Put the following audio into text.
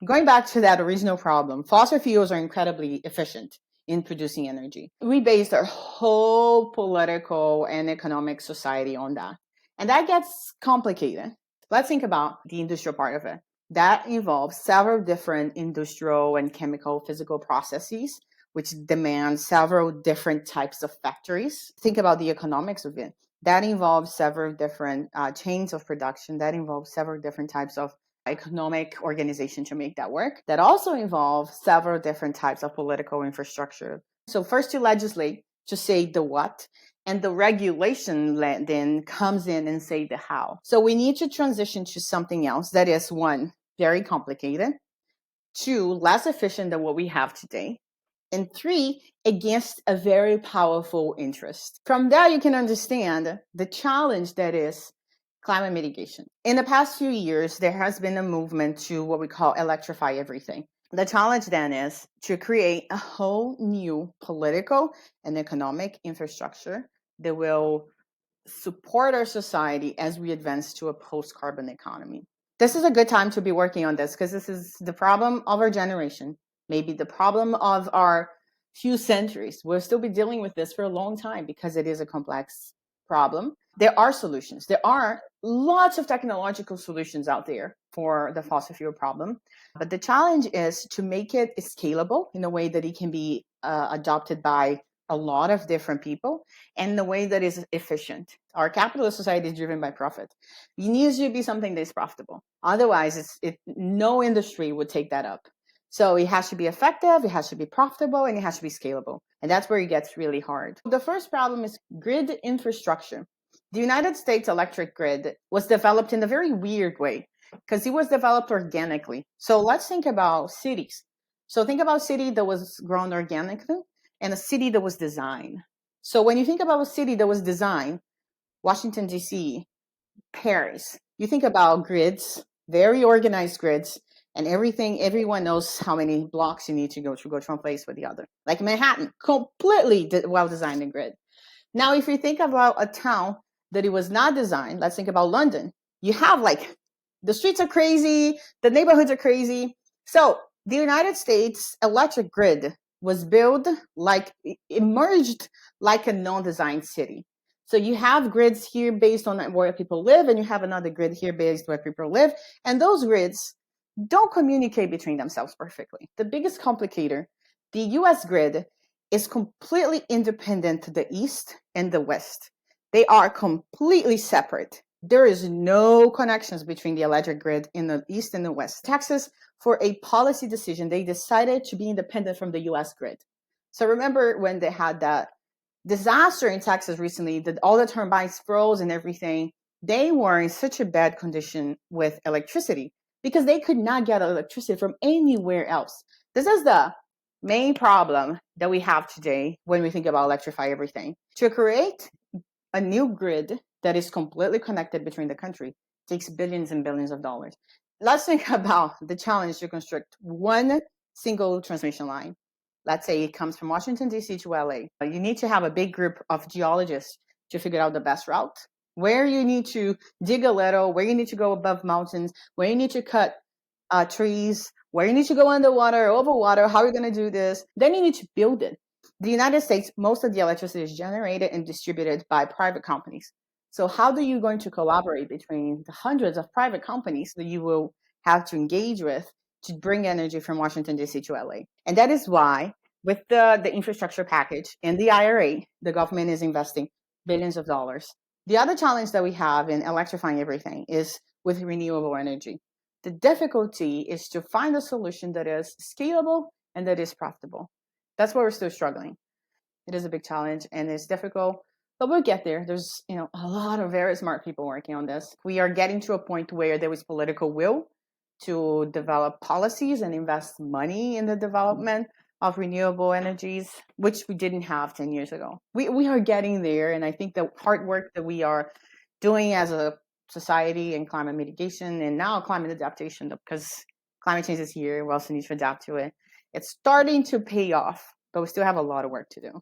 Going back to that original problem, fossil fuels are incredibly efficient in producing energy. We based our whole political and economic society on that. And that gets complicated. Let's think about the industrial part of it. That involves several different industrial and chemical physical processes, which demand several different types of factories. Think about the economics of it. That involves several different chains of production. That involves several different types of economic organization to make that work. That also involves several different types of political infrastructure. So first you legislate to say the what, and the regulation then comes in and say the how. So we need to transition to something else that is, one, very complicated, two, less efficient than what we have today, and three, against a very powerful interest. From that, you can understand the challenge that is climate mitigation. In the past few years, there has been a movement to what we call electrify everything. The challenge then is to create a whole new political and economic infrastructure that will support our society as we advance to a post-carbon economy. This is a good time to be working on this because this is the problem of our generation, maybe the problem of our few centuries. We'll still be dealing with this for a long time because it is a complex problem. There are solutions. There are lots of technological solutions out there for the fossil fuel problem. But the challenge is to make it scalable in a way that it can be adopted by a lot of different people and in a way that is efficient. Our capitalist society is driven by profit. It needs to be something that is profitable. Otherwise, no industry would take that up. So it has to be effective, it has to be profitable, and it has to be scalable. And that's where it gets really hard. The first problem is grid infrastructure. The United States electric grid was developed in a very weird way because it was developed organically. So let's think about cities. So think about a city that was grown organically and a city that was designed. So when you think about a city that was designed, Washington, D.C., Paris, you think about grids, very organized grids, and everyone knows how many blocks you need to go from place to the other. Like Manhattan, completely well-designed and grid. Now, if you think about a town that it was not designed, let's think about London. You have the streets are crazy, the neighborhoods are crazy. So the United States electric grid was built emerged like a non-designed city. So you have grids here based on where people live, and you have another grid here based where people live. And those grids don't communicate between themselves perfectly. The biggest complicator, the US grid is completely independent to the east and the west. They are completely separate. There is no connections between the electric grid in the east and the west. Texas, for a policy decision, they decided to be independent from the US grid. So remember when they had that disaster in Texas recently, that all the turbines froze and everything, they were in such a bad condition with electricity because they could not get electricity from anywhere else. This is the main problem that we have today when we think about electrify everything. To create a new grid that is completely connected between the country takes billions and billions of dollars. Let's think about the challenge to construct one single transmission line. Let's say it comes from Washington, D.C. to LA. You need to have a big group of geologists to figure out the best route, where you need to dig a little, where you need to go above mountains, where you need to cut trees, where you need to go underwater, over water, how are you going to do this? Then you need to build it. The United States, most of the electricity is generated and distributed by private companies. So how are you going to collaborate between the hundreds of private companies that you will have to engage with to bring energy from Washington, D.C. to LA? And that is why with the infrastructure package and the IRA, the government is investing billions of dollars. The other challenge that we have in electrifying everything is with renewable energy. The difficulty is to find a solution that is scalable and that is profitable. That's where we're still struggling. It is a big challenge and it's difficult, but we'll get there. There's a lot of very smart people working on this. We are getting to a point where there is political will to develop policies and invest money in the development of renewable energies, which we didn't have 10 years ago. We are getting there, and I think the hard work that we are doing as a society in climate mitigation and now climate adaptation, because climate change is here, we also need to adapt to it. It's starting to pay off, but we still have a lot of work to do.